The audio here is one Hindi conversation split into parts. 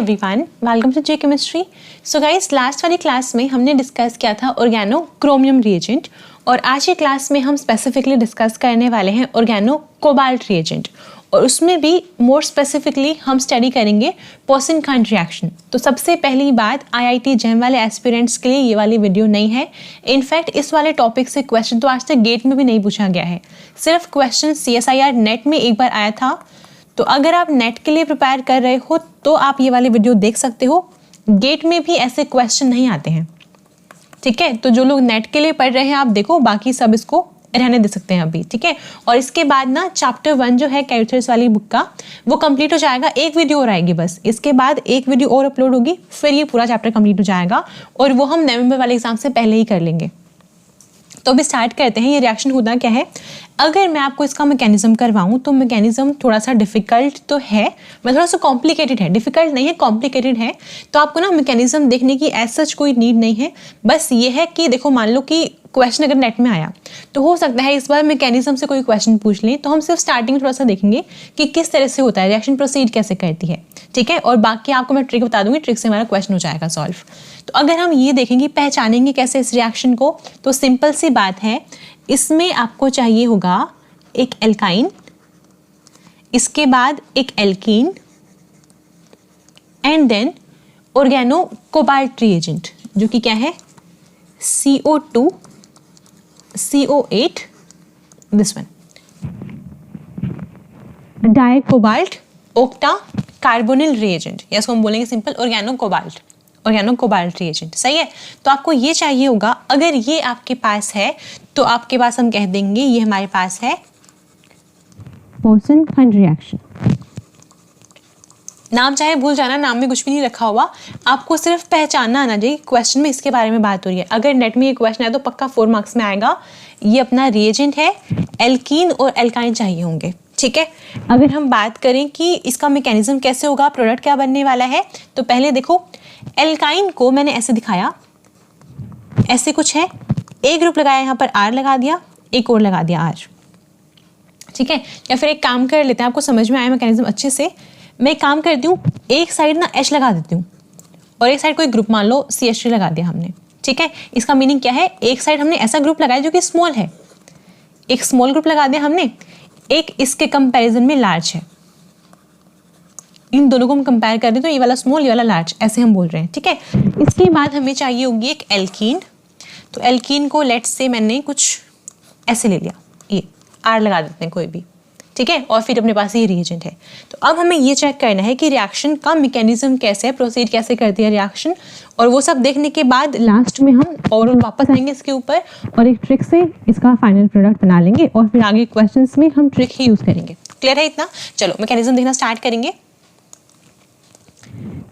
Everyone, welcome to J chemistry. So guys, last वाली क्लास में हमने डिस्कस किया था ऑर्गेनो क्रोमियम रिएजेंट और आज की क्लास में हम स्पेसिफिकली डिस्कस करने वाले हैं ऑर्गेनो कोबाल्ट रिएजेंट और उसमें भी मोर स्पेसिफिकली हम स्टडी करेंगे पोसेनकाइंड रिएक्शन। तो सबसे पहली बात, आईआईटी जेम वाले एस्पिरेंट्स के लिए ये वाली वीडियो नहीं है। इनफैक्ट इस वाले टॉपिक से क्वेश्चन तो आज तक गेट में भी नहीं पूछा गया है, सिर्फ क्वेश्चन CSIR नेट में एक बार आया था। तो अगर आप नेट के लिए प्रिपेयर कर रहे हो तो आप ये वाली वीडियो देख सकते हो। गेट में भी ऐसे क्वेश्चन नहीं आते हैं, ठीक है। तो जो लोग नेट के लिए पढ़ रहे हैं आप देखो, बाकी सब इसको रहने दे सकते हैं अभी, ठीक है। और इसके बाद ना चैप्टर 1 जो है कैल्कुलस वाली बुक का, वो कंप्लीट हो जाएगा। एक वीडियो और आएगी बस, इसके बाद एक वीडियो और अपलोड होगी, फिर ये पूरा चैप्टर कंप्लीट हो जाएगा और वो हम नवंबर वाले एग्जाम से पहले ही कर लेंगे। तो अभी स्टार्ट करते हैं। ये रिएक्शन होता क्या है, अगर मैं आपको इसका मैकेनिज्म करवाऊं तो मैकेनिज्म थोड़ा सा डिफिकल्ट तो है, मैं थोड़ा सा कॉम्प्लिकेटेड है, डिफिकल्ट नहीं है कॉम्प्लिकेटेड है। तो आपको ना मैकेनिज्म देखने की एज सच कोई नीड नहीं है। बस ये है कि देखो, मान लो कि क्वेश्चन अगर नेट में आया तो हो सकता है इस बार मैकेनिज्म से कोई क्वेश्चन पूछ लें, तो हम सिर्फ स्टार्टिंग में थोड़ा सा देखेंगे कि किस तरह से होता है, रिएक्शन प्रोसीड कैसे करती है, ठीक है। और बाकी आपको मैं ट्रिक बता दूंगी, ट्रिक से हमारा क्वेश्चन हो जाएगा सॉल्व। तो अगर हम ये देखेंगे, पहचानेंगे कैसे इस रिएक्शन को, तो सिंपल सी बात है, इसमें आपको चाहिए होगा एक एल्काइन, इसके बाद एक alkene and then organo cobalt reagent जो कि क्या है CO2 CO8 this one, di cobalt octa carbonyl reagent, या इसको हम बोलेंगे सिंपल ऑर्गेनो कोबाल्ट रिएजेंट, सही है। तो आपको ये चाहिए होगा, अगर ये आपके पास है तो आपके पास हम कह देंगे ये हमारे पास है पोसेनकाइंड रिएक्शन। नाम चाहे भूल जाना, नाम में कुछ भी नहीं रखा हुआ, आपको सिर्फ पहचानना आना चाहिए। क्वेश्चन में इसके बारे में बात हो रही है, अगर नेट में ये क्वेश्चन है तो पक्का 4 मार्क्स में आएगा। ये अपना रिएजेंट है, एल्कीन और एल्काइन चाहिए होंगे, ठीक है। अगर हम बात करें कि इसका मैकेनिज्म कैसे होगा, प्रोडक्ट क्या बनने वाला है, तो पहले देखो एल्काइन को मैंने ऐसे दिखाया, ऐसे कुछ है, एक ग्रुप लगाया, यहाँ पर R लगा दिया, एक और लगा दिया R, ठीक है। या फिर एक काम कर लेते हैं, आपको समझ में आया मैकेनिज्म अच्छे से। मैं एक काम करती हूँ, एक साइड ना H लगा देती हूँ और एक साइड कोई ग्रुप मान लो CH3 लगा दिया हमने, ठीक है। इसका मीनिंग क्या है, एक साइड हमने ऐसा ग्रुप लगाया जो कि स्मॉल है, एक स्मॉल ग्रुप लगा दिया हमने, एक इसके कंपैरिजन में लार्ज है। इन दोनों को हम कंपेयर कर दें तो ये वाला स्मॉल, ये वाला लार्ज, ऐसे हम बोल रहे हैं, ठीक है। इसके बाद हमें चाहिए होगी एक एल्कीन। तो एल्कीन को लेट्स से मैंने कुछ ऐसे ले लिया, ये R लगा देते हैं कोई भी, ठीक है। और फिर अपने पास ये रिएजेंट है। तो अब हमें ये चेक करना है कि रिएक्शन का मैकेनिज्म कैसे है, प्रोसीड कैसे करती है रिएक्शन, और वो सब देखने के बाद लास्ट में हम और वापस आएंगे इसके ऊपर और एक ट्रिक से इसका फाइनल प्रोडक्ट बना लेंगे और फिर आगे क्वेश्चंस में हम ट्रिक ही यूज करेंगे। क्लियर है इतना? चलो मैकेनिज्म देखना स्टार्ट करेंगे।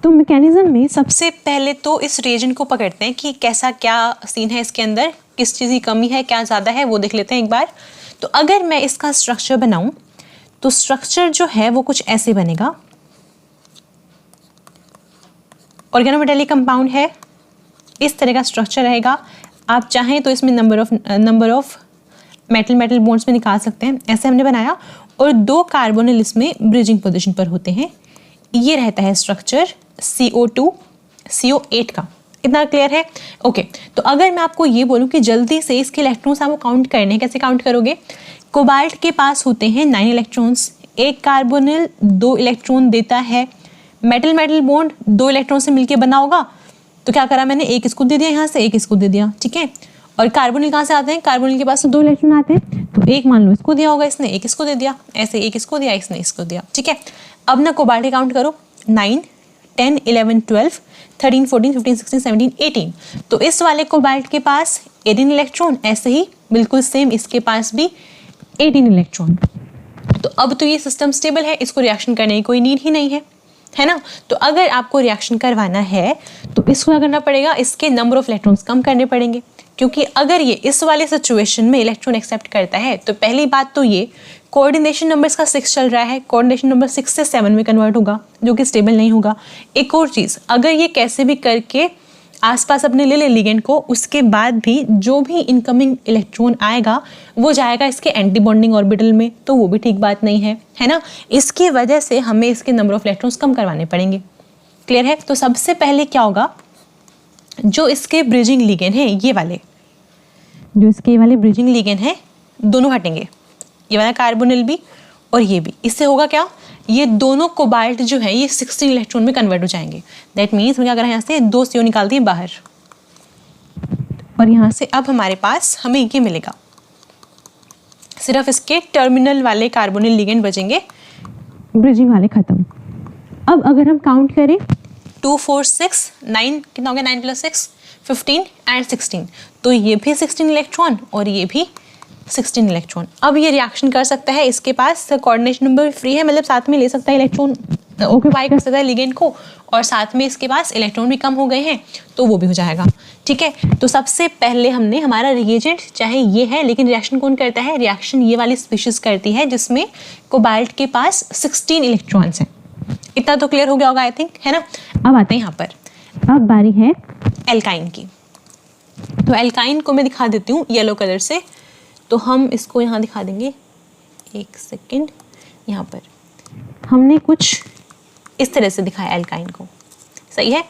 तो मैकेनिज्म में सबसे पहले तो इस रिएजेंट को पकड़ते हैं कि कैसा क्या सीन है इसके अंदर, किस चीज़ की कमी है, क्या ज़्यादा है, वो देख लेते हैं एक बार। तो अगर मैं इसका स्ट्रक्चर बनाऊं तो स्ट्रक्चर जो है वो कुछ ऐसे बनेगा। ऑर्गेनोमेटेलिक कंपाउंड है, इस तरह का स्ट्रक्चर रहेगा। आप चाहें तो इसमें नंबर ऑफ मेटल बॉन्ड्स में निकाल सकते हैं, ऐसे हमने बनाया। और 2 कार्बोनिल इसमें ब्रिजिंग पोजीशन पर होते हैं। ये रहता है स्ट्रक्चर CO2 CO8 का। इतना क्लियर है? ओके। तो अगर मैं आपको ये बोलूं कि जल्दी से इसके इलेक्ट्रॉन्स आपको काउंट करने हैं, कैसे काउंट करोगे? कोबाल्ट के पास होते हैं 9 इलेक्ट्रॉन्स, एक कार्बोनिल 2 इलेक्ट्रॉन देता है, मेटल बॉन्ड 2 इलेक्ट्रॉन से मिलकर बना होगा। तो क्या करा मैंने, एक इसको दे दिया यहाँ से, एक इसको दे दिया, ठीक है। और कार्बोनिल कहाँ से आते हैं, कार्बोनिल के पास तो 2 इलेक्ट्रॉन आते हैं, तो एक मान लो इसको दिया होगा इसने, एक इसको दे दिया, ऐसे एक इसको दिया, इसने इसको दिया, ठीक है। अब ना कोबाल्ट काउंट करो, 9 10 11 12 13 14 15 16 17 18। तो इस वाले कोबाल्ट के पास 18 इलेक्ट्रॉन, ऐसे ही बिल्कुल सेम इसके पास भी 18 इलेक्ट्रॉन। तो अब तो ये सिस्टम स्टेबल है, इसको रिएक्शन करने की कोई नीड ही नहीं है ना। तो अगर आपको रिएक्शन करवाना है तो इसको क्या करना पड़ेगा, इसके नंबर ऑफ इलेक्ट्रॉन्स कम करने पड़ेंगे। क्योंकि अगर ये इस वाले सिचुएशन में इलेक्ट्रॉन एक्सेप्ट करता है तो पहली बात तो ये कोऑर्डिनेशन नंबर इसका 6 चल रहा है, कोऑर्डिनेशन नंबर 6 से 7 में कन्वर्ट होगा, जो कि स्टेबल नहीं होगा। एक और चीज़, अगर ये कैसे भी करके आसपास अपने ले ले लिगेंड को, उसके बाद भी जो भी इनकमिंग इलेक्ट्रॉन आएगा वो जाएगा इसके एंटी बॉन्डिंग ऑर्बिटल में, तो वो भी ठीक बात नहीं है, है ना। इसकी वजह से हमें इसके नंबर ऑफ इलेक्ट्रॉन्स कम करवाने पड़ेंगे। क्लियर है? तो सबसे पहले क्या होगा, जो इसके ब्रिजिंग लिगेंड है ये वाले, जो इसके वाले ब्रिजिंग लिगेंड है दोनों हटेंगे, ये वाला कार्बोनिल भी और ये भी। इससे होगा क्या, ये दोनों कोबाल्ट जो है ये 16 इलेक्ट्रॉन में कन्वर्ट हो जाएंगे। दैट मीन्स क्या करें, यहाँ से 2 CO निकाल दिए बाहर, और यहाँ से अब हमारे पास हमें ये मिलेगा, सिर्फ इसके टर्मिनल वाले कार्बोनिल लिगेंड बचेंगे, ब्रिजिंग वाले खत्म। अब अगर हम काउंट करें 2 4 6 9, कितना हो गया, 9 + 6 15 एंड 16, तो ये भी 16 इलेक्ट्रॉन और ये भी 16 इलेक्ट्रॉन। अब ये रिएक्शन कर सकता है, इसके पास कोऑर्डिनेशन नंबर भी फ्री है, मतलब साथ में ले सकता है इलेक्ट्रॉन, ऑक्यूपाई कर सकता है लिगेंड को, और साथ में इसके पास इलेक्ट्रॉन भी कम हो गए हैं तो वो भी हो जाएगा। ठीक है, तो सबसे पहले हमने हमारा रिएजेंट चाहे ये है, लेकिन रिएक्शन कौन करता है, रिएक्शन ये वाली स्पीशीज करती है जिसमें कोबाल्ट के पास 16 इलेक्ट्रॉन्स हैं। इतना तो क्लियर हो गया होगा आई थिंक, है ना। अब आते हैं यहाँ पर, अब बारी है एल्काइन की। तो एल्काइन को मैं दिखा देती हूँ येलो कलर से, तो हम इसको यहाँ दिखा देंगे, एक सेकेंड। यहाँ पर हमने कुछ इस तरह से दिखाया एल्काइन को, सही है।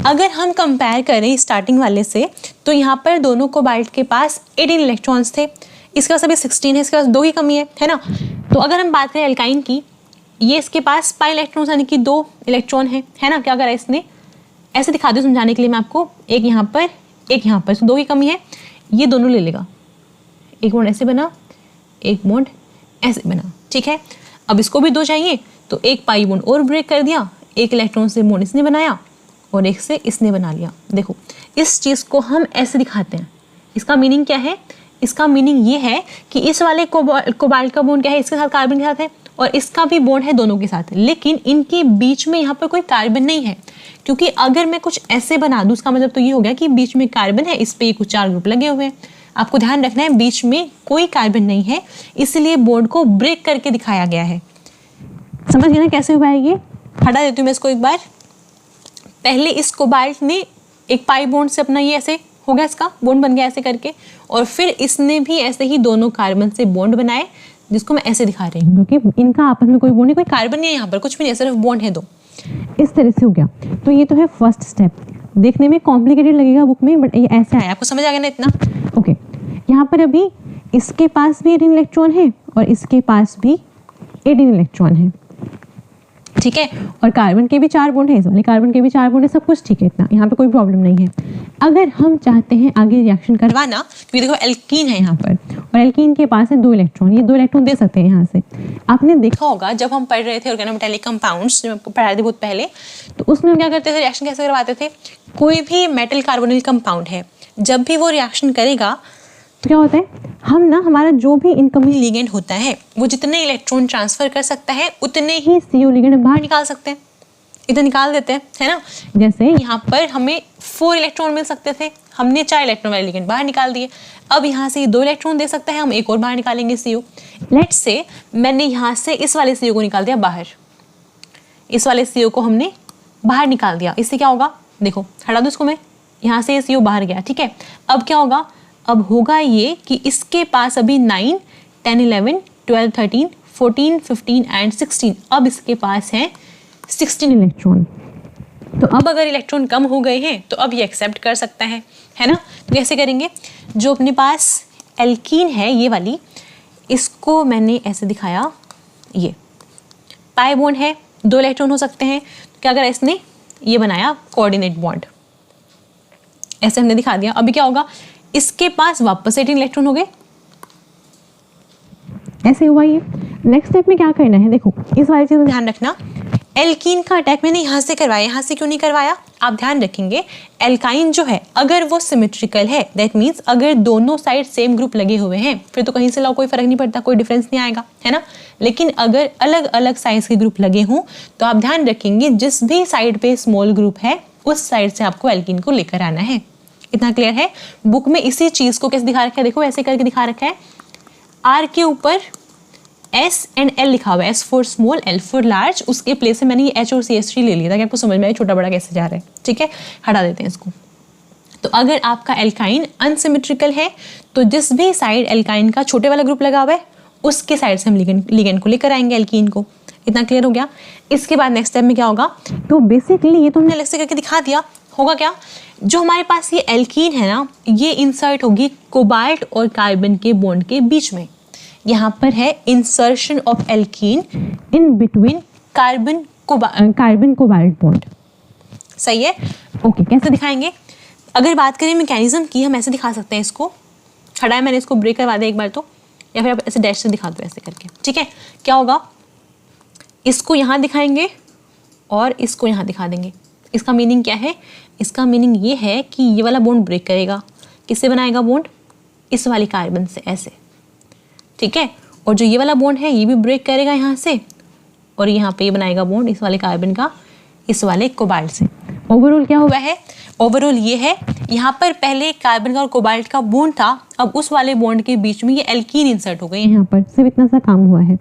अगर हम कंपेयर करें स्टार्टिंग वाले से, तो यहाँ पर दोनों कोबाल्ट के पास 18 इलेक्ट्रॉन्स थे, इसके पास अभी 16 है, इसके पास 2 ही कमी है ना। तो अगर हम बात करें एल्काइन की, ये इसके पास पाई इलेक्ट्रॉन्स यानी कि 2 इलेक्ट्रॉन है ना। क्या करा इसने, ऐसे दिखा दूँ समझाने के लिए मैं आपको, एक यहाँ पर एक यहाँ पर, तो 2 ही कमी है, ये दोनों ले लेगा, एक बॉन्ड ऐसे बना, एक बॉन्ड ऐसे बना, ठीक है। अब इसको भी 2 चाहिए, तो एक पाई बॉन्ड और ब्रेक कर दिया, एक इलेक्ट्रॉन से बॉन्ड इसने बनाया और एक से इसने बना लिया। देखो इस चीज़ को हम ऐसे दिखाते हैं, इसका मीनिंग क्या है, इसका मीनिंग ये है कि इस वाले कोबाल्ट का बॉन्ड क्या है, इसके साथ कार्बन के साथ है, और इसका भी बॉन्ड है दोनों के साथ, लेकिन इनके बीच में यहाँ पर कोई कार्बन नहीं है, क्योंकि अगर मैं कुछ ऐसे बना दूँ उसका मतलब तो ये हो गया कि बीच में कार्बन है, इस पे कुछ 4 ग्रुप लगे हुए हैं। आपको ध्यान रखना है बीच में कोई कार्बन नहीं है, इसलिए बॉन्ड को ब्रेक करके दिखाया गया है। समझ गए ना कैसे हुआ है ये। हटा देती हूँ मैं इसको एक बार। पहले इस कोबाल्ट ने एक पाई बॉन्ड से अपना ये ऐसे हो गया, इसका बॉन्ड बन गया ऐसे करके, और फिर इसने भी ऐसे ही दोनों कार्बन से बॉन्ड बनाए, जिसको मैं ऐसे दिखा रही हूँ, क्योंकि इनका आपस में कोई बॉन्ड नहीं, कोई कार्बन नहीं है यहाँ पर, कुछ भी नहीं, सिर्फ बॉन्ड है 2। इस तरह से हो गया। तो ये तो है फर्स्ट स्टेप, देखने में कॉम्प्लिकेटेड लगेगा बुक में, बट ये ऐसे आया। आपको समझ आ गया ना इतना? ओके, यहाँ पर अभी इसके पास भी 18 इलेक्ट्रॉन है और इसके पास भी 18 इलेक्ट्रॉन है, ठीक है, और कार्बन के भी 4 बॉन्ड है, इस वाले कार्बन के भी 4 बॉन्ड है, सब कुछ ठीक है, इतना यहाँ पे कोई प्रॉब्लम नहीं है। अगर हम चाहते हैं आगे रिएक्शन करवाना, क्योंकि देखो एल्कीन है यहाँ पर, और एल्कीन के पास है 2 इलेक्ट्रॉन, ये 2 इलेक्ट्रॉन दे सकते हैं यहाँ से। आपने देखा होगा जब हम पढ़ रहे थे ऑर्गेनोमेटालिक कंपाउंड्स, जो आपको पढ़ाए थे बहुत पहले, तो उसमें हम क्या करते थे, रिएक्शन कैसे करवाते थे। कोई भी मेटल कार्बोनिल कंपाउंड है, जब भी वो रिएक्शन करेगा तो क्या होता है, हम ना हमारा जो भी इनकमिंग लिगेंड होता है वो जितने इलेक्ट्रॉन ट्रांसफर कर सकता है उतने ही CO लिगेंड बाहर निकाल सकते हैं, इधर निकाल देते हैं, है ना। जैसे यहाँ पर हमें 4 इलेक्ट्रॉन मिल सकते थे, हमने 4 इलेक्ट्रॉन वाले लिगेंड बाहर निकाल दिए। अब यहाँ से 2 इलेक्ट्रॉन दे सकता है, हम एक और बाहर निकालेंगे CO। लेट्स से मैंने यहाँ से इस वाले CO को निकाल दिया बाहर, इस वाले CO को हमने बाहर निकाल दिया, इससे क्या होगा, देखो हटा दो इसको मैं, यहाँ से CO बाहर गया, ठीक है। अब क्या होगा, अब होगा ये कि इसके पास अभी 9 10 11 12 13 14 15 एंड 16, अब इसके पास है 16 इलेक्ट्रॉन। तो अब अगर इलेक्ट्रॉन कम हो गए हैं तो अब ये एक्सेप्ट कर सकता है ना। तो कैसे करेंगे, जो अपने पास एल्कीन है ये वाली, इसको मैंने ऐसे दिखाया, ये पाई बॉन्ड है, 2 इलेक्ट्रॉन हो सकते हैं, तो क्या करा इसने, ये बनाया कोऑर्डिनेट बॉन्ड, ऐसे हमने दिखा दिया। अभी क्या होगा, इसके पास वापस 18 इलेक्ट्रॉन हो गए, ऐसे हुआ ये। नेक्स्ट स्टेप में क्या करना है, देखो इस वाली चीज़ में ध्यान रखना, एल्कीन का अटैक मैंने यहाँ से करवाया, यहाँ से क्यों नहीं करवाया, आप ध्यान रखेंगे। एल्काइन जो है अगर वो सिमेट्रिकल है, दैट मीन्स अगर दोनों साइड सेम ग्रुप लगे हुए हैं, फिर तो कहीं से लाओ कोई फर्क नहीं पड़ता, कोई डिफरेंस नहीं आएगा, है ना। लेकिन अगर अलग अलग साइज के ग्रुप लगे हों तो आप ध्यान रखेंगे जिस भी साइड पे स्मॉल ग्रुप है उस साइड से आपको एल्कीन को लेकर आना है। इतना क्लियर है। बुक में इसी चीज को कैसे दिखा रखा है, देखो ऐसे करके दिखा रखा है, आर के ऊपर S एंड L लिखा हुआ है, S for small L for large, उसके प्लेस से मैंने ये H और CH3 ले लिया ताकि आपको समझ में आए छोटा बड़ा कैसे जा रहा है, ठीक है। हटा देते हैं इसको। तो अगर आपका एल्काइन अनसिमेट्रिकल है तो जिस भी साइड एल्काइन का छोटे वाला ग्रुप लगा हुआ है उसके साइड से हम लिगेंड को लेकर आएंगे एल्कीन को। इतना क्लियर हो गया। इसके बाद नेक्स्ट स्टेप में क्या होगा, तो बेसिकली ये तो हमने अलग से करके दिखा दिया। होगा क्या, जो हमारे पास ये एल्कीन है ना, ये इंसर्ट होगी कोबाल्ट और कार्बन के बॉन्ड के बीच में। यहाँ पर है insertion of alkene in between carbon cobalt bond. सही है, ओके। कैसे दिखाएंगे, अगर बात करें मैकेनिज्म की, हम ऐसे दिखा सकते हैं इसको। छड़ा है मैंने, इसको ब्रेक करवा दिया एक बार तो, या फिर आप ऐसे डैश से दिखा दो ऐसे करके, ठीक है। क्या होगा, इसको यहाँ दिखाएंगे और इसको यहाँ दिखा देंगे। इसका मीनिंग क्या है, इसका मीनिंग ये है कि ये वाला बॉन्ड ब्रेक करेगा। किससे बनाएगा बॉन्ड, इस वाली कार्बन से, ऐसे, ठीक है। और जो ये वाला बॉन्ड है ये भी ब्रेक करेगा यहाँ से, और यहाँ पे ये बनाएगा बॉन्ड इस वाले कार्बन का इस वाले कोबाल्ट से। ओवरऑल क्या हुआ है, ओवरऑल ये है, यहाँ पर पहले कार्बन का और कोबाल्ट का बॉन्ड था, अब उस वाले बॉन्ड के बीच में ये एल्कीन इंसर्ट हो गए। यहाँ पर सिर्फ इतना सा काम हुआ है,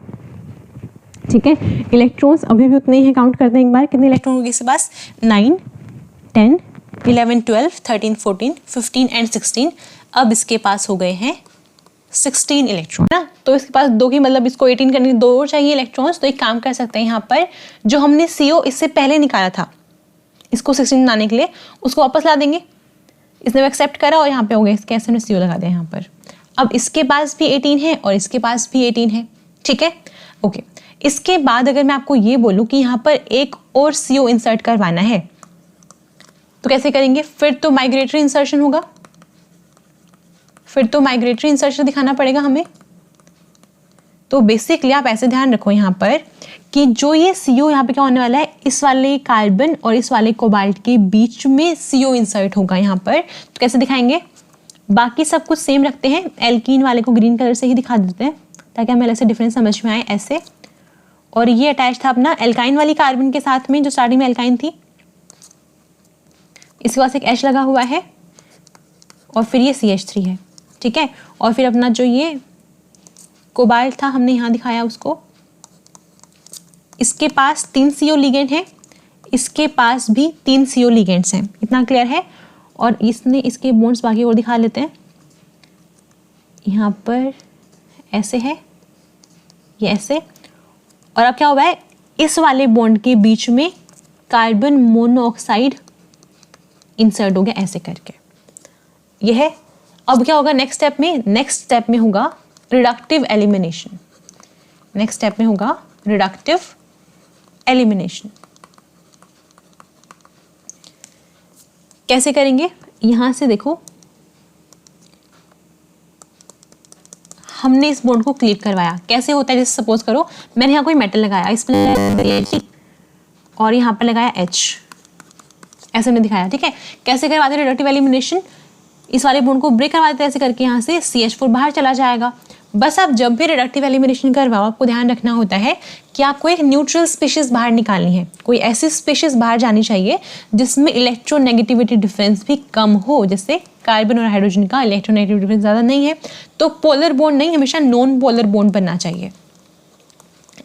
ठीक है। इलेक्ट्रॉन्स अभी भी उतने ही काउंट करते हैं एक बार, कितने इलेक्ट्रॉन होंगे इसके पास, 9, 10, 11, 12, 13, 14, 15 एंड 16। अब इसके पास हो गए हैं 16 इलेक्ट्रॉन ना, तो इसके पास 2 की मतलब इसको 18 करने के 2 और चाहिए इलेक्ट्रॉन्स। तो एक काम कर सकते हैं, यहाँ पर जो हमने CO इससे पहले निकाला था, इसको 16 बनाने के लिए, उसको वापस ला देंगे। इसने वो एक्सेप्ट करा और यहाँ पे हो गया, इसके ऐसे CO लगा दिया यहाँ पर। अब इसके पास भी 18 है और इसके पास भी 18 है, ठीक है, ओके। इसके बाद अगर मैं आपको ये बोलूँ कि यहाँ पर एक और CO इंसर्ट करवाना है, तो कैसे करेंगे, फिर तो माइग्रेटरी इंसर्शन होगा, फिर तो माइग्रेटरी इंसर्शन दिखाना पड़ेगा हमें। तो बेसिकली आप ऐसे ध्यान रखो यहाँ पर कि जो ये CO यहाँ पे क्या होने वाला है, इस वाले कार्बन और इस वाले कोबाल्ट के बीच में CO इंसर्ट होगा यहाँ पर। तो कैसे दिखाएंगे, बाकी सब कुछ सेम रखते हैं, एल्कीन वाले को ग्रीन कलर से ही दिखा देते हैं ताकि हमें अलग से डिफरेंस समझ में आए, ऐसे। और ये अटैच था अपना एल्काइन वाली कार्बन के साथ में, जो स्टार्टिंग में एल्काइन थी, इसके पास एक H लगा हुआ है, और फिर ये CH3 है, ठीक है। और फिर अपना जो ये कोबाल्ट था हमने यहाँ दिखाया उसको, इसके पास 3 CO लिगेंड है, इसके पास भी 3 CO लिगेंड्स हैं, इतना क्लियर है। और इसने इसके बॉन्ड्स बाकी और दिखा लेते हैं, यहाँ पर ऐसे है, ये ऐसे। और अब क्या हुआ है, इस वाले बॉन्ड के बीच में कार्बन मोनोऑक्साइड इंसर्ट हो गया ऐसे करके, ये है। अब क्या होगा नेक्स्ट स्टेप में, नेक्स्ट स्टेप में होगा रिडक्टिव एलिमिनेशन, नेक्स्ट स्टेप में होगा रिडक्टिव एलिमिनेशन। कैसे करेंगे, यहां से देखो, हमने इस बॉन्ड को क्लीव करवाया। कैसे होता है, जैसे सपोज करो मैंने यहाँ कोई मेटल लगाया, इस पर और यहाँ पर लगाया H, ऐसे मैंने दिखाया, ठीक है। कैसे करवाते हैं रिडक्टिव एलिमिनेशन, इस वाले बॉन्ड को ब्रेक करवा देते हैं ऐसे करके, यहाँ से CH4 बाहर चला जाएगा। बस आप जब भी रिडक्टिव एलिमिनेशन करवाओ, आपको ध्यान रखना होता है कि आपको एक न्यूट्रल स्पीशीज बाहर निकालनी है, कोई ऐसी स्पीशीज बाहर जानी चाहिए जिसमें इलेक्ट्रोनेगेटिविटी डिफरेंस भी कम हो। जैसे कार्बन और हाइड्रोजन का इलेक्ट्रोनेगेटिव डिफरेंस ज़्यादा नहीं है, तो पोलर बॉन्ड नहीं, हमेशा नॉन पोलर बॉन्ड बनना चाहिए।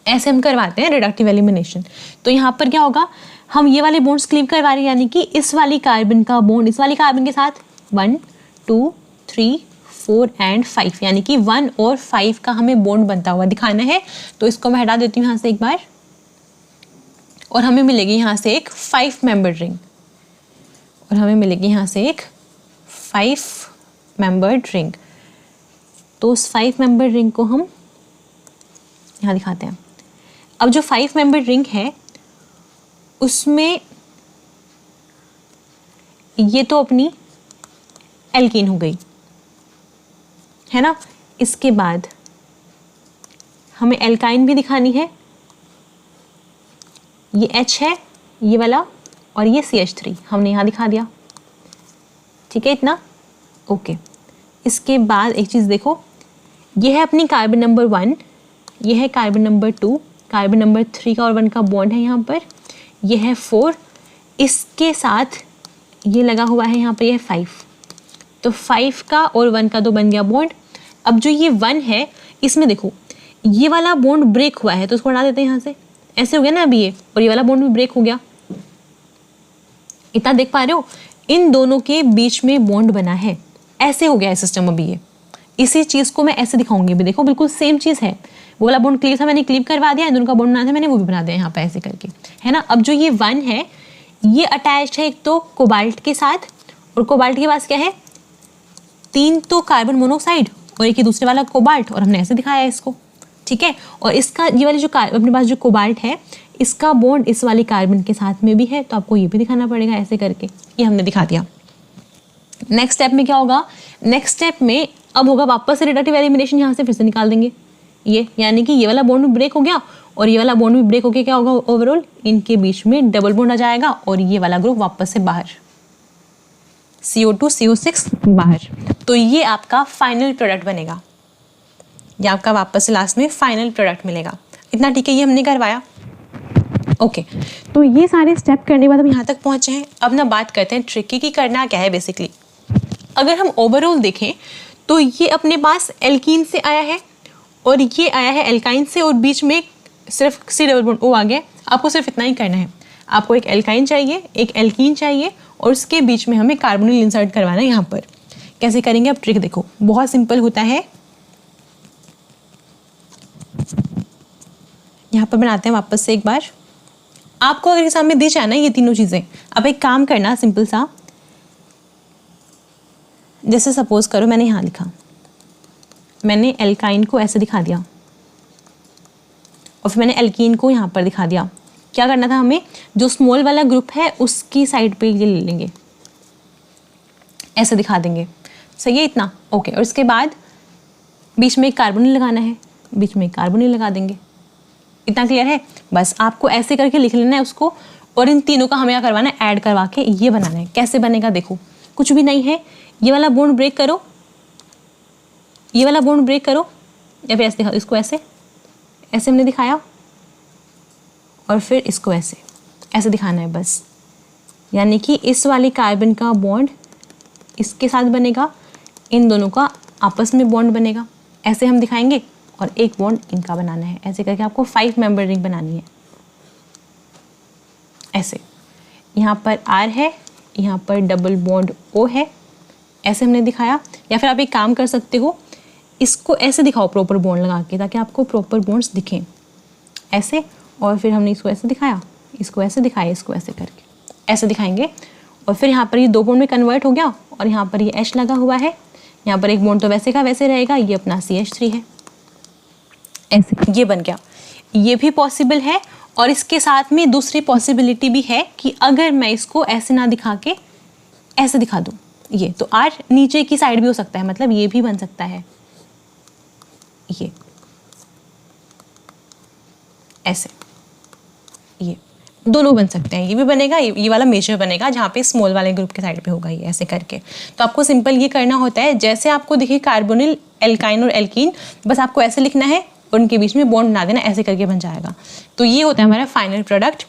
ऐसे हम करवाते हैं रिडक्टिव एलिमिनेशन। तो यहाँ पर क्या होगा, हम ये वाले बॉन्ड्स क्लीव करवा रहे हैं, यानी कि इस वाली कार्बन का बॉन्ड इस वाली कार्बन के साथ 1, 2, 3, 4 एंड 5, यानी कि 1 और 5 का हमें बॉन्ड बनता हुआ दिखाना है। तो इसको मैं हटा देती हूँ यहाँ से एक बार, और हमें मिलेगी यहाँ से एक 5 मेंबर्ड रिंग, और हमें मिलेगी यहाँ से एक 5 मेंबर्ड रिंग। तो उस 5 मेंबर्ड रिंग को हम यहाँ दिखाते हैं। अब जो 5 मेंबर्ड रिंग है उसमें ये तो अपनी एल्कीन हो गई है ना। इसके बाद हमें एल्काइन भी दिखानी है, ये H है ये वाला, और ये CH3 हमने यहाँ दिखा दिया, ठीक है इतना, ओके। इसके बाद एक चीज़ देखो, ये है अपनी कार्बन नंबर 1, ये है कार्बन नंबर 2, कार्बन नंबर 3 का और 1 का बॉन्ड है यहाँ पर, ये है 4, इसके साथ ये लगा हुआ है यहाँ पर, ये है 5, तो 5 का और 1 का तो बन गया बॉन्ड। अब जो ये 1 है इसमें देखो ये वाला बॉन्ड ब्रेक हुआ है, तो उसको हटा देते हैं यहाँ से, ऐसे हो गया ना अभी ये, और ये वाला बॉन्ड भी ब्रेक हो गया। इतना देख पा रहे हो, इन दोनों के बीच में बॉन्ड बना है, ऐसे हो गया है सिस्टम अभी ये। इसी चीज़ को मैं ऐसे दिखाऊंगी, भी देखो बिल्कुल सेम चीज़ है, वो वाला बॉन्ड क्लीव था, मैंने क्लीव करवा दिया, इन दोनों का बॉन्ड बना था मैंने, वो भी बना दिया यहाँ पे ऐसे करके, है ना। अब जो ये 1 है ये अटैच्ड है एक तो कोबाल्ट के साथ, और कोबाल्ट के पास क्या है 3 तो कार्बन मोनोऑक्साइड और एक ही दूसरे वाला कोबाल्ट, और हमने ऐसे दिखाया है इसको, ठीक है। और इसका ये वाली जो अपने पास जो कोबाल्ट है इसका बॉन्ड इस वाली कार्बन के साथ में भी है, तो आपको ये भी दिखाना पड़ेगा ऐसे करके, ये हमने दिखा दिया। नेक्स्ट स्टेप में क्या होगा, नेक्स्ट स्टेप में अब होगा वापस से रिडक्टिव एलिमिनेशन, यहाँ से फिर से निकाल देंगे ये, यानी कि ये वाला बॉन्ड भी ब्रेक हो गया और ये वाला बॉन्ड भी ब्रेक होके क्या होगा ओवरऑल इनके बीच में डबल बॉन्ड आ जाएगा और ये वाला ग्रुप वापस से बाहर, CO2 CO6 बाहर। तो ये आपका फाइनल प्रोडक्ट बनेगा, ये आपका वापस से लास्ट में फाइनल प्रोडक्ट मिलेगा। इतना ठीक है, ये हमने करवाया। ओके तो ये सारे स्टेप करने के बाद हम यहाँ तक पहुँचे हैं। अब ना बात करते हैं ट्रिकी की करना क्या है। बेसिकली अगर हम ओवरऑल देखें तो ये अपने पास एल्कीन से आया है और ये आया है एल्काइन से, और बीच में सिर्फ C डबल बॉन्ड O आ गया। आपको सिर्फ इतना ही करना है, आपको एक एल्काइन चाहिए एक एल्कीन चाहिए और उसके बीच में हमें कार्बोनिल इंसर्ट करवाना है। यहाँ पर कैसे करेंगे अब ट्रिक देखो, बहुत सिंपल होता है। यहाँ पर बनाते हैं वापस से एक बार। आपको अगर एग्जाम में दी जाए ना ये तीनों चीज़ें, अब एक काम करना सिंपल सा, जैसे सपोज करो मैंने यहाँ लिखा, मैंने एल्काइन को ऐसे दिखा दिया और फिर मैंने एल्कीन को यहाँ पर दिखा दिया। क्या करना था हमें, जो स्मॉल वाला ग्रुप है उसकी साइड पे ये ले लेंगे, ऐसे दिखा देंगे, सही है इतना। ओके और इसके बाद बीच में एक कार्बोनिल लगाना है, बीच में एक कार्बोनिल लगा देंगे। इतना क्लियर है, बस आपको ऐसे करके लिख लेना है उसको, और इन तीनों का हमें क्या करवाना है, ऐड करवा के ये बनाना है। कैसे बनेगा देखो, कुछ भी नहीं है, ये वाला बॉन्ड ब्रेक करो, ये वाला बॉन्ड ब्रेक करो, या फिर ऐसे दिखा, इसको ऐसे ऐसे हमने दिखाया और फिर इसको ऐसे ऐसे दिखाना है बस। यानी कि इस वाली कार्बन का बॉन्ड इसके साथ बनेगा, इन दोनों का आपस में बॉन्ड बनेगा, ऐसे हम दिखाएंगे, और एक बॉन्ड इनका बनाना है। ऐसे करके आपको 5 मेंबर रिंग बनानी है। ऐसे यहाँ पर R है, यहाँ पर डबल बॉन्ड O है, ऐसे हमने दिखाया। या फिर आप एक काम कर सकते हो, इसको ऐसे दिखाओ प्रॉपर बॉन्ड लगा के, ताकि आपको प्रॉपर बॉन्ड्स दिखें ऐसे। और फिर हमने इसको ऐसे दिखाया, इसको ऐसे दिखाया, इसको ऐसे करके ऐसे दिखाएंगे। और फिर यहाँ पर ये 2 बॉन्ड में कन्वर्ट हो गया और यहाँ पर ये H लगा हुआ है, यहाँ पर एक बॉन्ड तो वैसे का वैसे रहेगा, ये अपना CH3 है, ऐसे ये बन गया। ये भी पॉसिबल है, और इसके साथ में दूसरी पॉसिबिलिटी भी है कि अगर मैं इसको ऐसे ना दिखा के ऐसे दिखा दूँ, ये तो R नीचे की साइड भी हो सकता है, मतलब ये भी बन सकता है, ये ऐसे, ये दोनों बन सकते हैं। ये भी बनेगा, ये वाला मेजर बनेगा जहाँ पे स्मॉल वाले ग्रुप के साइड पे होगा, ये ऐसे करके। तो आपको सिंपल ये करना होता है, जैसे आपको दिखे कार्बोनिल, एल्काइन और एल्कीन, बस आपको ऐसे लिखना है और उनके बीच में बॉन्ड बना देना, ऐसे करके बन जाएगा। तो ये होता है हमारा फाइनल प्रोडक्ट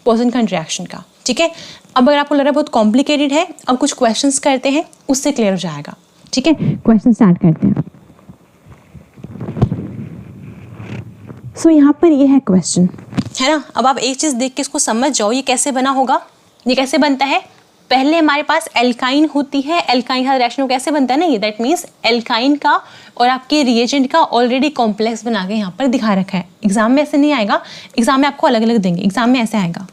पोज़न-कॉन्ड रिएक्शन का, ठीक है। अब अगर आपको लग रहा है बहुत कॉम्प्लिकेटेड है, अब कुछ क्वेश्चंस करते हैं, उससे क्लियर हो जाएगा, ठीक है। क्वेश्चन स्टार्ट करते हैं। सो यहाँ पर ये है क्वेश्चन, है ना। अब आप एक चीज़ देख के इसको समझ जाओ, ये कैसे बना होगा। ये कैसे बनता है, पहले हमारे पास एल्काइन होती है, एल्काइन का रिएक्शन कैसे बनता है ना, ये दैट मीन्स एल्काइन का और आपके रिएजेंट का ऑलरेडी कॉम्प्लेक्स बना के यहाँ पर दिखा रखा है। एग्जाम में ऐसे नहीं आएगा, एग्जाम में आपको अलग अलग देंगे, एग्जाम में ऐसे आएगा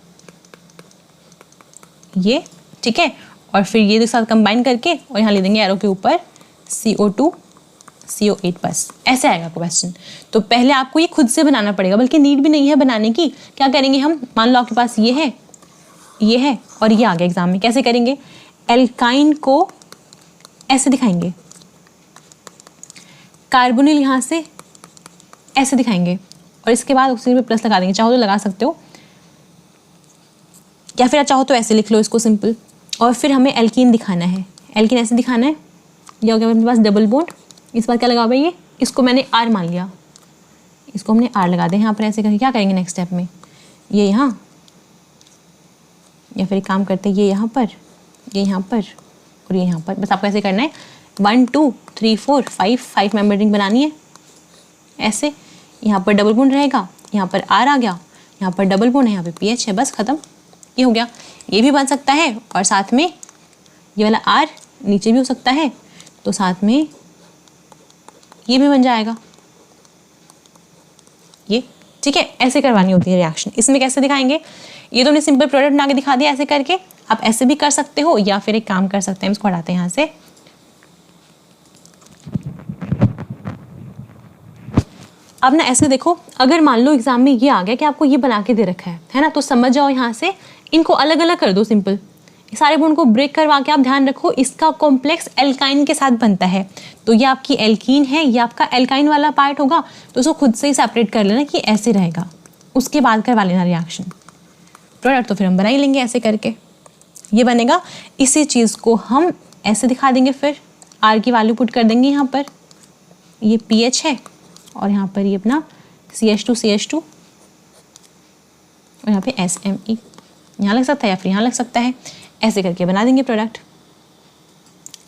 ये, ठीक है। और फिर ये साथ कंबाइन करके और यहाँ ले देंगे एरो के ऊपर CO2 CO8, बस ऐसे आएगा क्वेश्चन। तो पहले आपको ये खुद से बनाना पड़ेगा, बल्कि नीड भी नहीं है बनाने की। क्या करेंगे हम, मान लो आपके पास ये है और ये आ गया एग्जाम में, कैसे करेंगे, एल्काइन को ऐसे दिखाएंगे, कार्बोनिल यहाँ से ऐसे दिखाएंगे, और इसके बाद ऑक्सीजन पे प्लस लगा देंगे, चाहो तो लगा सकते हो, या फिर चाहो तो ऐसे लिख लो इसको सिंपल। और फिर हमें एल्कीन दिखाना है, एल्कीन ऐसे दिखाना है, ये हो गया मेरे पास डबल बॉन्ड। इस बार क्या लगा भाई, ये इसको मैंने R मान लिया, इसको हमने R लगा दें यहाँ पर ऐसे करके। क्या करेंगे नेक्स्ट स्टेप में, ये यहाँ, या फिर एक काम करते हैं, ये यहाँ पर, ये यहाँ पर और ये यहाँ पर। बस आपको ऐसे करना है, 1 2 3 4 5 मेंबर रिंग बनानी है ऐसे। यहाँ पर डबल बॉन्ड रहेगा, यहाँ पर R आ गया, यहाँ पर डबल बॉन्ड है, यहाँ पे PH है, बस खत्म, ये हो गया। ये भी बन सकता है, और साथ में ये वाला R नीचे भी हो सकता है, तो साथ में ये भी बन जाएगा, ये, ठीक है। ऐसे करवानी होती है रिएक्शन। इसमें कैसे दिखाएंगे, ये तो हमने सिंपल प्रोडक्ट बना के दिखा दिया ऐसे करके, आप ऐसे भी कर सकते हो या फिर एक काम कर सकते हैं, इसको हटाते हैं यहाँ से। अब ना ऐसे देखो, अगर मान लो एग्जाम में ये आ गया कि आपको ये बना के दे रखा है ना, तो समझ जाओ यहाँ से इनको अलग अलग कर दो सिंपल। सारे बॉन्ड को ब्रेक करवा के आप ध्यान रखो इसका कॉम्प्लेक्स एल्काइन के साथ बनता है, तो ये आपकी एल्कीन है, ये आपका एल्काइन वाला पार्ट होगा, तो उसको खुद से ही सेपरेट कर लेना कि ऐसे रहेगा, उसके बाद करवा लेना रिएक्शन। प्रोडक्ट तो फिर हम बना ही लेंगे ऐसे करके, ये बनेगा। इसी चीज़ को हम ऐसे दिखा देंगे, फिर आर की वैल्यू पुट कर देंगे यहाँ पर, ये पीएच है और यहाँ पर ये अपना CH2 और यहाँ पे SME, यहाँ लग सकता है या फिर यहाँ लग सकता है, ऐसे करके बना देंगे प्रोडक्ट।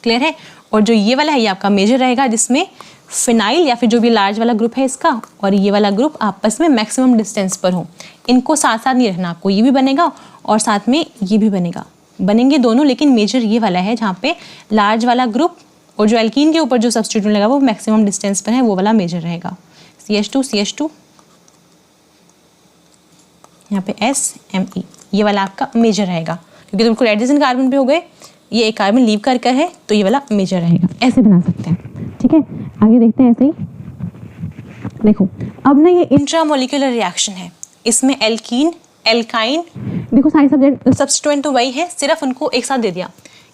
क्लियर है। और जो ये वाला है ये आपका मेजर रहेगा, जिसमें फिनाइल या फिर जो भी लार्ज वाला ग्रुप है इसका और ये वाला ग्रुप आपस में मैक्सिमम डिस्टेंस पर हो। इनको साथ साथ नहीं रखना आपको, ये भी बनेगा और साथ में ये भी बनेगा, बनेंगे दोनों, लेकिन मेजर ये वाला है जहाँ पे लार्ज वाला ग्रुप और जो एल्कीन के ऊपर जो सब्स्टिट्यूट लगा वो मैक्सिमम डिस्टेंस पर है, वो वाला मेजर रहेगा। CH2 यहाँ पे SME, ये वाला आपका मेजर रहेगा, क्योंकि तो बिल्कुल एडजेसेंट कार्बन पे हो गए, ये एक कार्बन लीव कर कर है, तो ये वाला मेजर रहेगा। ऐसे बना सकते हैं, ठीक है। आगे देखते हैं ऐसे ही। देखो अब ना ये इंट्रामोलिकुलर रिएक्शन है, इसमें एल्कीन एल्काइन, देखो सारे सब्जेक्ट सब्स्टिट्यूएंट तो वही है, सिर्फ उनको एक साथ दे दिया।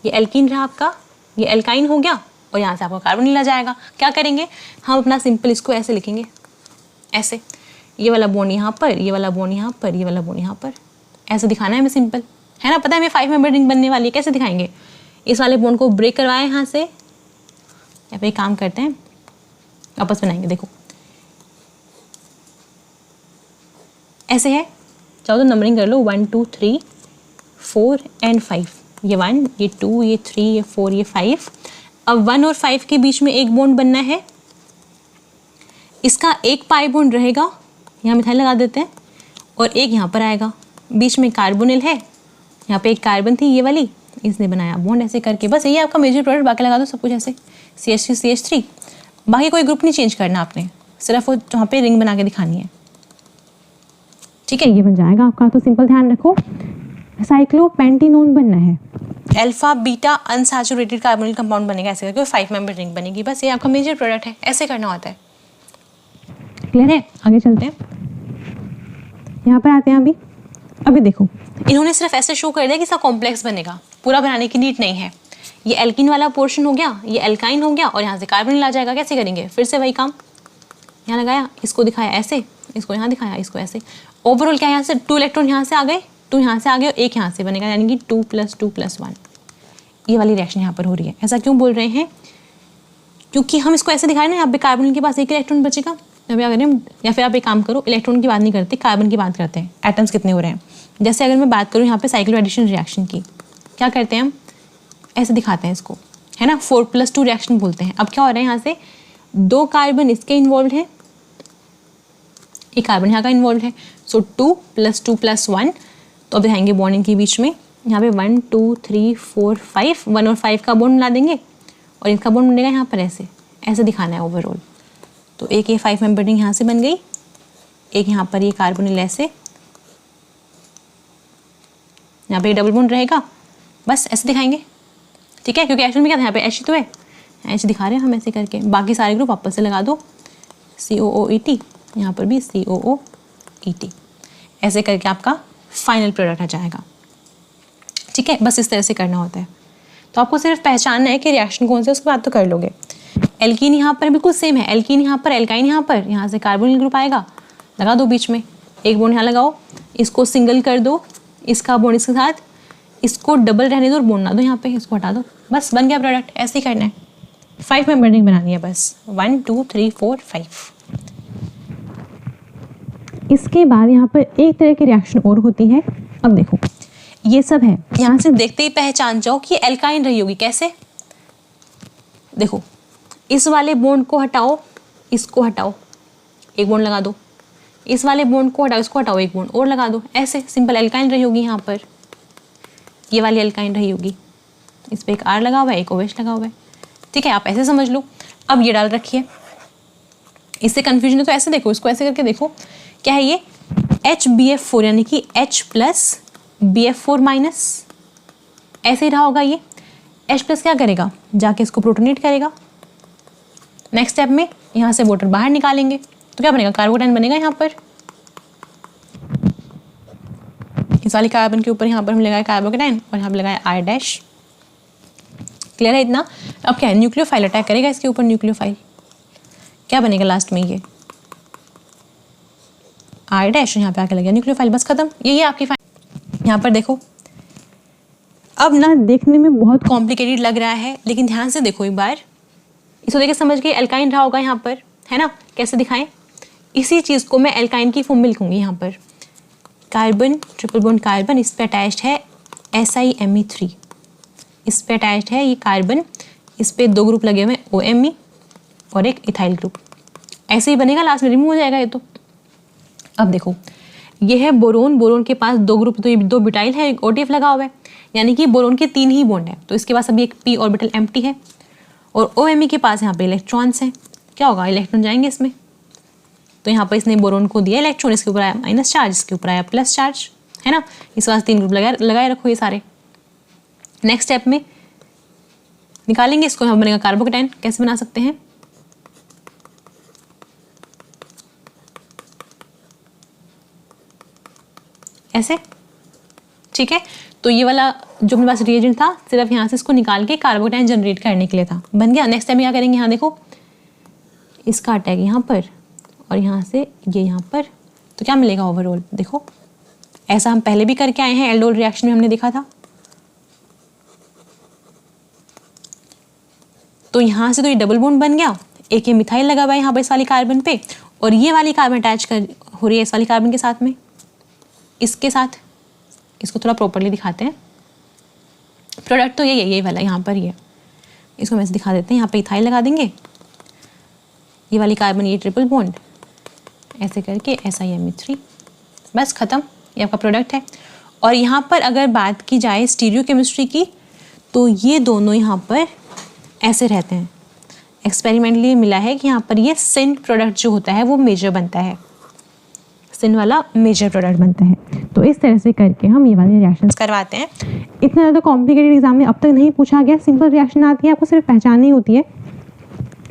ये एल्कीन रहा आपका, ये एल्काइन हो गया और यहाँ से आपका कार्बन ला जाएगा। क्या करेंगे हम अपना सिंपल इसको ऐसे लिखेंगे, ऐसे, ये वाला बॉन्ड यहाँ पर, ये वाला बॉन्ड यहाँ पर, ये वाला बॉन्ड यहाँ पर, ऐसे दिखाना है हमें सिंपल, है ना। पता है हमें 5 मेंबर रिंग बनने वाली है, कैसे दिखाएंगे, इस वाले बॉन्ड को ब्रेक करवाएं यहाँ से, या फिर काम करते हैं वापस बनाएंगे। देखो ऐसे है, चाहो तो नंबरिंग कर लो, 1 2 3 4 एंड 5, ये 1 ये 2 ये 3 ये 4 ये 5। अब 1 और 5 के बीच में एक बॉन्ड बनना है, इसका एक पाई बॉन्ड रहेगा, यहाँ मिथाइल लगा देते हैं, और एक यहाँ पर आएगा, बीच में कार्बोनिल है, यहाँ पे एक कार्बन थी ये वाली, इसने बनाया बॉन्ड ऐसे करके। बस यही आपका मेजर प्रोडक्ट, बाकी लगा दो सब कुछ ऐसे, CH3 CH3, बाकी कोई ग्रुप नहीं चेंज करना आपने, सिर्फ वो वहाँ पे रिंग बना के दिखानी है, ठीक है। ये बन जाएगा आपका, तो सिंपल ध्यान रखो साइक्लोपेंटेनोन बनना है, alpha beta unsaturated carbonyl compound बनेगा ऐसे करके, 5 मेंबर रिंग बनेगी। बस ये आपका मेजर प्रोडक्ट है, ऐसे करना होता है। क्लियर है। आगे चलते हैं, यहाँ पर आते हैं। अभी देखो इन्होंने सिर्फ ऐसे शो कर दिया कि इसका कॉम्प्लेक्स बनेगा, पूरा बनाने की नीड नहीं है। ये एल्कीन वाला पोर्शन हो गया, ये एल्काइन हो गया और यहाँ से कार्बन ला जाएगा। कैसे करेंगे, फिर से वही काम, यहाँ लगाया, इसको दिखाया ऐसे, इसको यहाँ दिखाया, इसको ऐसे। ओवरऑल क्या यहाँ से 2 इलेक्ट्रॉन यहाँ से आ गए, 2 यहाँ से आ गए और एक यहाँ से बनेगा, यानी कि 2 + 2 + 1। ये वाली रिएक्शन यहाँ पर हो रही है। ऐसा क्यों बोल रहे हैं, क्योंकि हम इसको ऐसे दिखाए ना, यहाँ पे कार्बन के पास एक इलेक्ट्रॉन बचेगा, अभी अगर हम, या फिर आप एक काम करो, इलेक्ट्रॉन की बात नहीं करते, कार्बन की बात करते हैं, एटम्स कितने हो रहे हैं। जैसे अगर मैं बात करूँ यहाँ पे साइक्लो एडिशन रिएक्शन की, क्या करते हैं हम, ऐसे दिखाते हैं इसको, है ना, 4 + 2 रिएक्शन बोलते हैं। अब क्या हो रहा है, यहाँ से 2 कार्बन इसके इन्वॉल्व है, एक कार्बन यहाँ का इन्वॉल्व है, सो 2 + 2 + 1। तो अब दिखाएंगे बॉन्ड इनके बीच में, यहाँ पे 1 2 3 4 5, 1 और 5 का बॉन्ड मिला देंगे और इनका बॉन्ड बनेगा यहाँ पर ऐसे, ऐसे दिखाना है ओवरऑल। तो एक ये 5 मेंबर रिंग यहाँ से बन गई, एक यहाँ पर ये कार्बोनिल ऐसे, यहाँ पे डबल बॉन्ड रहेगा, बस ऐसे दिखाएंगे, ठीक है। क्योंकि एक्चुअल में क्या था, यहाँ पे एच तो है, ऐसे दिखा रहे हैं हम ऐसे करके। बाकी सारे ग्रुप वापस से लगा दो, COOET, यहाँ पर भी COOET, ऐसे करके आपका फाइनल प्रोडक्ट आ जाएगा, ठीक है। बस इस तरह से करना होता है। तो आपको सिर्फ पहचानना है कि रिएक्शन कौन सा है, उसके बाद तो कर लोगे। एल्कीन यहाँ पर बिल्कुल सेम है, एल्कीन यहाँ पर, एल्काइन यहाँ पर, यहाँ से कार्बोनिल ग्रुप आएगा, लगा दो बीच में, एक बॉन्ड यहाँ लगाओ, इसको सिंगल कर दो, इसका बॉन्ड इसके साथ, इसको डबल रहने दो और बॉन्ड ना दो यहाँ पे, इसको हटा दो, बस बन गया प्रोडक्ट। ऐसे ही करना है, 5 मेंबर रिंग बनानी है बस, 1 2 3 4 5। इसके बाद यहाँ पर एक तरह की रिएक्शन और होती है। अब देखो ये सब है, यहाँ से देखते ही पहचान जाओ कि एल्काइन रही होगी। कैसे, देखो इस वाले बॉन्ड को हटाओ, इसको हटाओ, एक बॉन्ड लगा दो, इस वाले बॉन्ड को हटाओ, इसको हटाओ, एक बॉन्ड और लगा दो, ऐसे सिंपल एल्काइन रही होगी। यहाँ पर ये वाली एल्काइन रही होगी, इस पर एक R लगा हुआ है, एक OH लगा हुआ है, ठीक है, आप ऐसे समझ लो। अब ये डाल रखिए, इससे कन्फ्यूजन है तो ऐसे देखो, इसको ऐसे करके देखो, क्या है ये HBF4 यानी कि H प्लस BF4 माइनस, ऐसे ही रहा होगा ये। H प्लस क्या करेगा, जाके इसको प्रोटोनेट करेगा। नेक्स्ट स्टेप में यहाँ से वाटर बाहर निकालेंगे तो क्या बनेगा, कार्बोकेटाइन बनेगा यहाँ पर। इस वाली कार्बन के ऊपर यहाँ पर हम लगाए कार्बोकेटाइन और यहाँ पर लगाए R'। क्लियर है इतना। अब क्या है, न्यूक्लियोफाइल अटैक करेगा इसके ऊपर, न्यूक्लियोफाइल क्या बनेगा लास्ट में, ये R' यहाँ पे आके लगे न्यूक्लियोफाइल, बस खत्म। ये आपकी फाइल। यहाँ पर देखो, अब ना देखने में बहुत कॉम्प्लिकेटेड लग रहा है, लेकिन ध्यान से देखो एक बार, इसको देख के समझ गए एल्काइन रहा होगा यहाँ पर, है ना। कैसे दिखाएं, इसी चीज़ को मैं एल्काइन की फॉर्म में लिखूंगी यहाँ पर। कार्बन ट्रिपल बॉन्ड कार्बन, इस पे अटैच्ड है SiMe3, इस पे अटैच्ड है ये कार्बन, इस पे 2 ग्रुप लगे हुए OMe और एक इथाइल ग्रुप। ऐसे ही बनेगा, लास्ट में रिमूव हो जाएगा ये तो। अब देखो, ये है बोरोन, बोरोन के पास 2 ग्रुप, तो ये 2 ब्यूटाइल है, एक OTF लगा हुआ है, यानी कि बोरोन के 3 ही बॉन्ड है, तो इसके पास अभी एक p ऑर्बिटल एम्प्टी है। और OMe के पास यहाँ पे इलेक्ट्रॉन्स हैं, क्या होगा, इलेक्ट्रॉन जाएंगे इसमें, तो यहाँ पर इसने बोरोन को दिया इलेक्ट्रॉन, इसके ऊपर आया माइनस चार्ज, इसके ऊपर आया प्लस चार्ज, है ना। इस वास्ते 3 ग्रुप लगाए रखो ये सारे। नेक्स्ट स्टेप में निकालेंगे इसको, यहाँ बनेगा कार्बोकेटाइन। कैसे बना सकते हैं, ऐसे, ठीक है। तो ये वाला जो मेरे पास रिएजेंट था, सिर्फ यहाँ से इसको निकाल के कार्बोकेटाइन जनरेट करने के लिए था, बन गया। नेक्स्ट टाइम क्या करेंगे, यहाँ देखो, इसका अटैक यहाँ पर और यहाँ से ये यहाँ पर, तो क्या मिलेगा ओवरऑल, देखो ऐसा हम पहले भी करके आए हैं, एल्डोल रिएक्शन में हमने देखा था। तो यहाँ से तो ये डबल बॉन्ड बन गया, एक ये मिथाइल लगा हुआ है यहाँ पर इस वाली कार्बन पे, और ये वाली कार्बन अटैच हो रही है इस वाली कार्बन के साथ में, इसके साथ। इसको थोड़ा प्रॉपर्ली दिखाते हैं, प्रोडक्ट तो यही वाला यहाँ पर ही है, इसको मैं दिखा देते हैं। यहाँ पे इथाइल लगा देंगे, ये वाली कार्बन, ये ट्रिपल बॉन्ड, ऐसे करके SiMe3, बस खत्म, ये आपका प्रोडक्ट है। और यहाँ पर अगर बात की जाए स्टीरियोकेमिस्ट्री की, तो ये दोनों यहाँ पर ऐसे रहते हैं। एक्सपेरिमेंटली मिला है कि यहाँ पर ये सिन प्रोडक्ट जो होता है वो मेजर बनता है, सिन वाला मेजर प्रोडक्ट बनता है। तो इस तरह से करके हम ये वाले रिएक्शंस करवाते हैं। इतना ज़्यादा कॉम्प्लिकेटेड एग्जाम में अब तक नहीं पूछा गया, सिंपल रिएक्शन आती है, आपको सिर्फ पहचाननी होती है।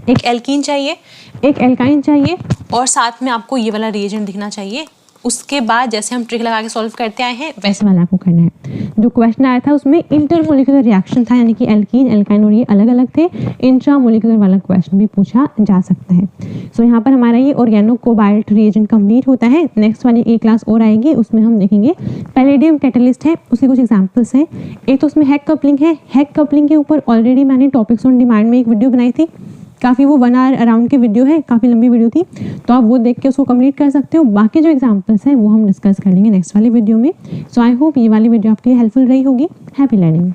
एक एल्कीन चाहिए, एक एल्काइन चाहिए, और साथ में आपको ये वाला रिएजेंट दिखना चाहिए। उसके बाद जैसे हम ट्रिक लगा के सॉल्व करते आए हैं वैसे वाला आपको करना है। जो क्वेश्चन आया था उसमें इंटरमोलिकुलर रिएक्शन था, यानी कि एल्कीन, एल्काइन और ये अलग अलग थे। इंट्रामोलिकुलर वाला क्वेश्चन भी पूछा जा सकता है। सो यहाँ पर हमारा ये ऑर्गेनो कोबाल्ट रिएजेंट कंप्लीट होता है। नेक्स्ट वाली एक क्लास और आएगी, उसमें हम देखेंगे पैलेडियम कैटलिस्ट है, उसके कुछ एग्जाम्पल्स हैं। एक तो उसमें हैक कपलिंग है, हैक कपलिंग के ऊपर ऑलरेडी मैंने टॉपिक्स ऑन डिमांड में एक वीडियो बनाई थी, काफ़ी वो 1 आवर अराउंड की वीडियो है, काफ़ी लंबी वीडियो थी, तो आप वो देख के उसको कंप्लीट कर सकते हो। बाकी जो एग्जांपल्स हैं वो हम डिस्कस कर लेंगे नेक्स्ट वाली वीडियो में। सो आई होप ये वाली वीडियो आपके लिए हेल्पफुल रही होगी। Happy learning.